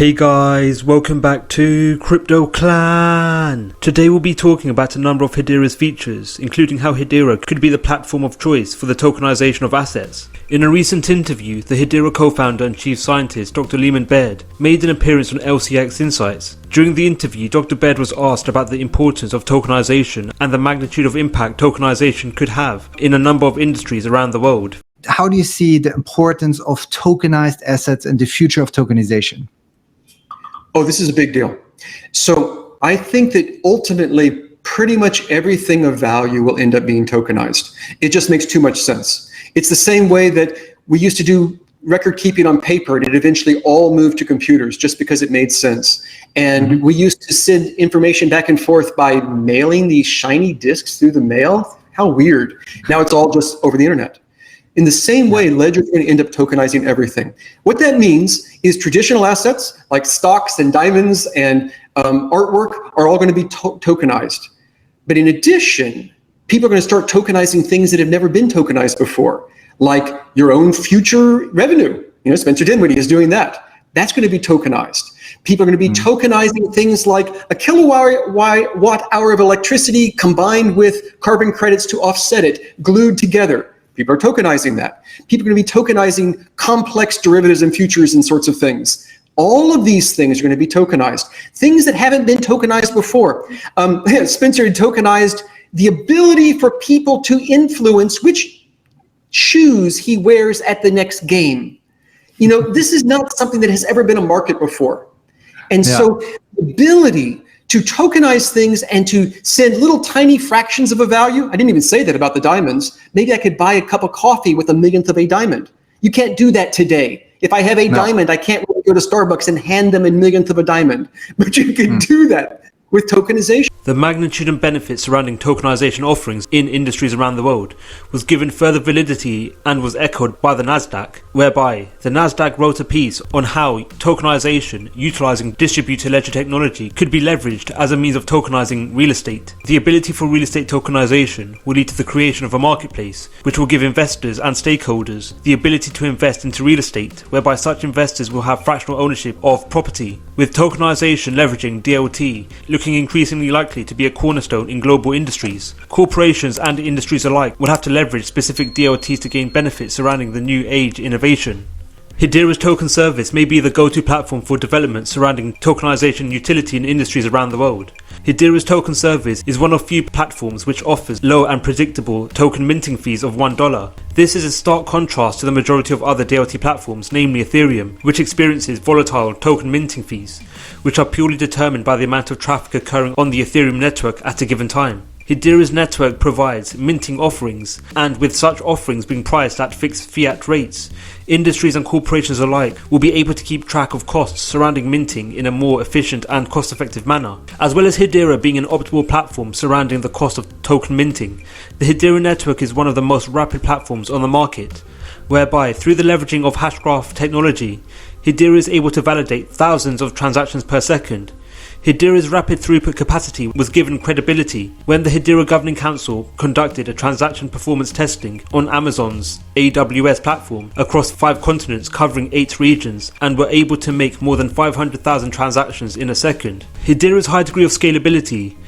Hey guys, welcome back to Crypto Clan. Today we'll be talking about a number of Hedera's features, including how Hedera could be the platform of choice for the tokenization of assets. In a recent interview, the Hedera co-founder and chief scientist Dr. Lehman Baird made an appearance on LCX Insights. During the interview, Dr. Baird was asked about the importance of tokenization and the magnitude of impact tokenization could have in a number of industries around the world. How do you see the importance of tokenized assets and the future of tokenization? Oh, this is a big deal. So I think that ultimately pretty much everything of value will end up being tokenized. It just makes too much sense. It's the same way that we used to do record keeping on paper and it eventually all moved to computers just because it made sense. And we used to send information back and forth by mailing these shiny discs through the mail. How weird. Now it's all just over the internet. In the same way, ledgers are going to end up tokenizing everything. What that means is traditional assets like stocks and diamonds and artwork are all going to be tokenized. But in addition, people are going to start tokenizing things that have never been tokenized before, like your own future revenue. You know, Spencer Dinwiddie is doing that. That's going to be tokenized. People are going to be tokenizing things like a kilowatt hour of electricity combined with carbon credits to offset it, glued together. People are tokenizing that. People are going to be tokenizing complex derivatives and futures and sorts of things. All of these things are going to be tokenized. Things that haven't been tokenized before. Spencer had tokenized the ability for people to influence which shoes he wears at the next game. You know, this is not something that has ever been a market before. And so the ability to tokenize things and to send little tiny fractions of a value. I didn't even say that about the diamonds. Maybe I could buy a cup of coffee with a millionth of a diamond. You can't do that today. If I have a diamond, I can't really go to Starbucks and hand them a millionth of a diamond. But you can do that with tokenization. The magnitude and benefits surrounding tokenization offerings in industries around the world was given further validity and was echoed by the Nasdaq, whereby the Nasdaq wrote a piece on how tokenization utilizing distributed ledger technology could be leveraged as a means of tokenizing real estate. The ability for real estate tokenization will lead to the creation of a marketplace which will give investors and stakeholders the ability to invest into real estate, whereby such investors will have fractional ownership of property, with tokenization leveraging DLT looking increasingly likely to be a cornerstone in global industries. Corporations and industries alike will have to leverage specific DLTs to gain benefits surrounding the new age innovation. Hedera's token service may be the go-to platform for development surrounding tokenization utility in industries around the world. Hedera's token service is one of few platforms which offers low and predictable token minting fees of $1. This is a stark contrast to the majority of other DLT platforms, namely Ethereum, which experiences volatile token minting fees, which are purely determined by the amount of traffic occurring on the Ethereum network at a given time. Hedera's network provides minting offerings, and with such offerings being priced at fixed fiat rates, industries and corporations alike will be able to keep track of costs surrounding minting in a more efficient and cost-effective manner. As well as Hedera being an optimal platform surrounding the cost of token minting, the Hedera network is one of the most rapid platforms on the market, whereby through the leveraging of Hashgraph technology, Hedera is able to validate thousands of transactions per second. Hedera's rapid throughput capacity was given credibility when the Hedera Governing Council conducted a transaction performance testing on Amazon's AWS platform across 5 continents covering 8 regions and were able to make more than 500,000 transactions in a second. Hedera's high degree of scalability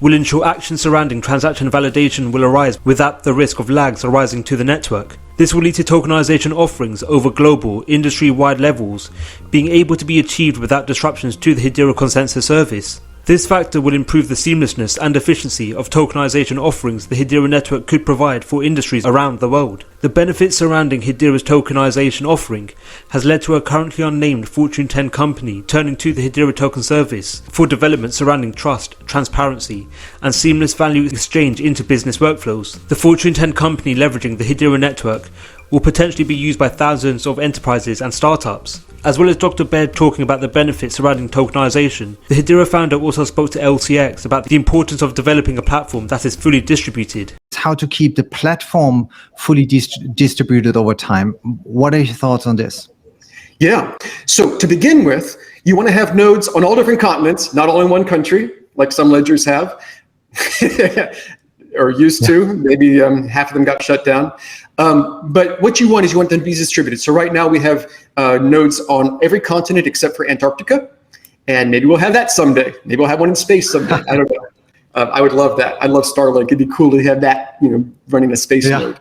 will ensure actions surrounding transaction validation will arise without the risk of lags arising to the network. This will lead to tokenization offerings over global, industry-wide levels being able to be achieved without disruptions to the Hedera consensus service. This factor will improve the seamlessness and efficiency of tokenization offerings the Hedera network could provide for industries around the world. The benefits surrounding Hedera's tokenization offering has led to a currently unnamed Fortune 10 company turning to the Hedera token service for development surrounding trust, transparency, and seamless value exchange into business workflows. The Fortune 10 company leveraging the Hedera network will potentially be used by thousands of enterprises and startups. As well as Dr. Baird talking about the benefits surrounding tokenization, the Hedera founder also spoke to LCX about the importance of developing a platform that is fully distributed. How to keep the platform fully distributed over time. What are your thoughts on this? Yeah. So to begin with, you want to have nodes on all different continents, not all in one country, like some ledgers have. or used to. Maybe half of them got shut down. But what you want is you want them to be distributed. So right now we have nodes on every continent except for Antarctica. And maybe we'll have that someday. Maybe we'll have one in space someday. I don't know. I would love that. I love Starlink. It'd be cool to have that, running a space node.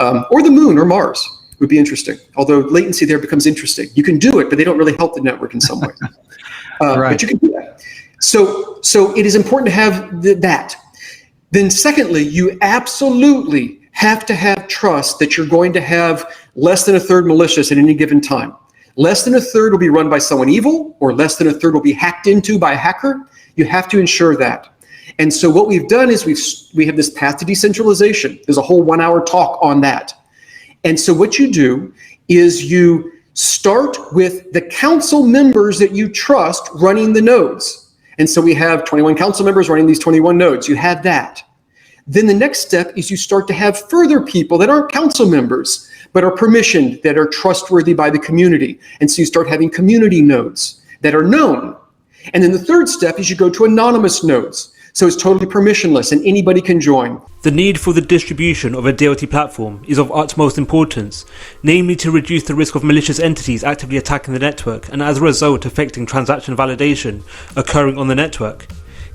Or the moon or Mars would be interesting. Although latency there becomes interesting. You can do it, but they don't really help the network in some way. Right. But you can do that. So it is important to have that. Then secondly, you absolutely have to have trust that you're going to have less than a third malicious at any given time. Less than a third will be run by someone evil, or less than a third will be hacked into by a hacker. You have to ensure that. And so what we've done is we have this path to decentralization. There's a whole 1 hour talk on that. And so what you do is you start with the council members that you trust running the nodes. And so we have 21 council members running these 21 nodes. You have that. Then the next step is you start to have further people that aren't council members, but are permissioned, that are trustworthy by the community. And so you start having community nodes that are known. And then the third step is you go to anonymous nodes. So it's totally permissionless and anybody can join. The need for the distribution of a DLT platform is of utmost importance, namely to reduce the risk of malicious entities actively attacking the network and as a result affecting transaction validation occurring on the network.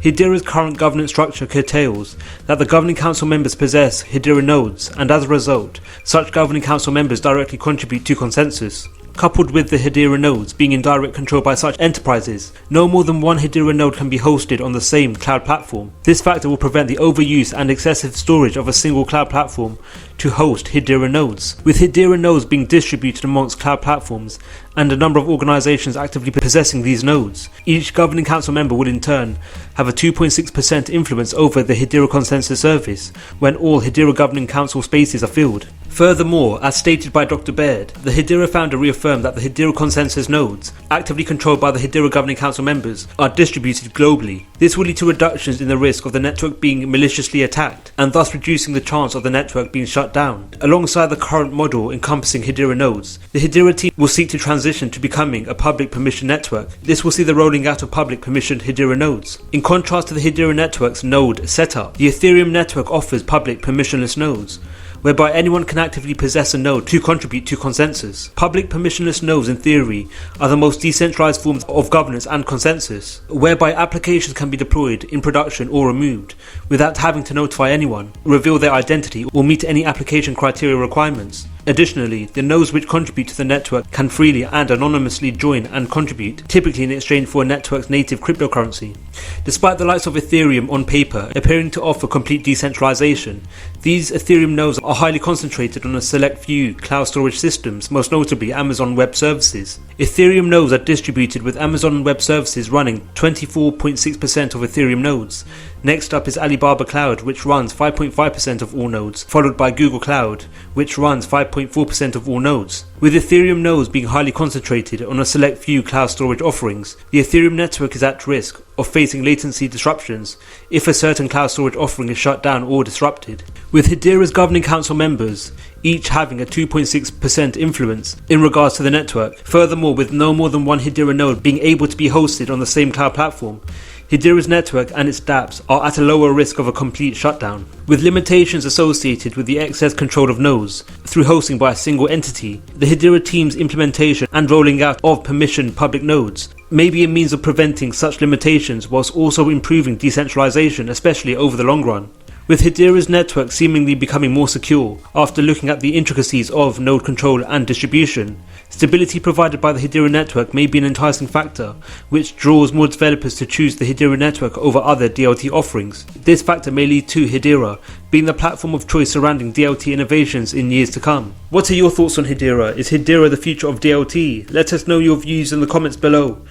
Hedera's current governance structure curtails that the governing council members possess Hedera nodes, and as a result, such governing council members directly contribute to consensus. Coupled with the Hedera nodes being in direct control by such enterprises, no more than one Hedera node can be hosted on the same cloud platform. This factor will prevent the overuse and excessive storage of a single cloud platform to host Hedera nodes. With Hedera nodes being distributed amongst cloud platforms and a number of organizations actively possessing these nodes, each governing council member would in turn have a 2.6% influence over the Hedera consensus service when all Hedera governing council spaces are filled. Furthermore, as stated by Dr. Baird, the Hedera founder reaffirmed that the Hedera consensus nodes, actively controlled by the Hedera governing council members, are distributed globally. This will lead to reductions in the risk of the network being maliciously attacked, and thus reducing the chance of the network being shut down. Alongside the current model encompassing Hedera nodes, the Hedera team will seek to transition to becoming a public permission network. This will see the rolling out of public permissioned Hedera nodes. In contrast to the Hedera network's node setup, the Ethereum network offers public permissionless nodes, whereby anyone can actively possess a node to contribute to consensus. Public permissionless nodes, in theory, are the most decentralized forms of governance and consensus, whereby applications can be deployed in production or removed without having to notify anyone, reveal their identity, or meet any application criteria requirements. Additionally, the nodes which contribute to the network can freely and anonymously join and contribute, typically in exchange for a network's native cryptocurrency. Despite the likes of Ethereum on paper appearing to offer complete decentralization, these Ethereum nodes are highly concentrated on a select few cloud storage systems, most notably Amazon Web Services. Ethereum nodes are distributed with Amazon Web Services running 24.6% of Ethereum nodes. Next up is Alibaba Cloud, which runs 5.5% of all nodes, followed by Google Cloud, which runs 5.4% of all nodes. With Ethereum nodes being highly concentrated on a select few cloud storage offerings, the Ethereum network is at risk of facing latency disruptions if a certain cloud storage offering is shut down or disrupted. With Hedera's governing council members each having a 2.6% influence in regards to the network, furthermore with no more than one Hedera node being able to be hosted on the same cloud platform, Hedera's network and its dApps are at a lower risk of a complete shutdown. With limitations associated with the excess control of nodes through hosting by a single entity, the Hedera team's implementation and rolling out of permissioned public nodes may be a means of preventing such limitations whilst also improving decentralization, especially over the long run. With Hedera's network seemingly becoming more secure after looking at the intricacies of node control and distribution, stability provided by the Hedera network may be an enticing factor, which draws more developers to choose the Hedera network over other DLT offerings. This factor may lead to Hedera being the platform of choice surrounding DLT innovations in years to come. What are your thoughts on Hedera? Is Hedera the future of DLT? Let us know your views in the comments below.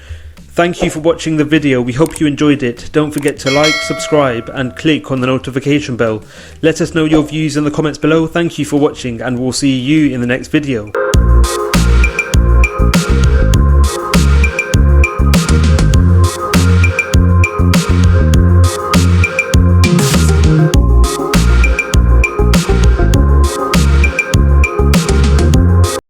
Thank you for watching the video. We hope you enjoyed it. Don't forget to like, subscribe and click on the notification bell. Let us know your views in the comments below. Thank you for watching and we'll see you in the next video.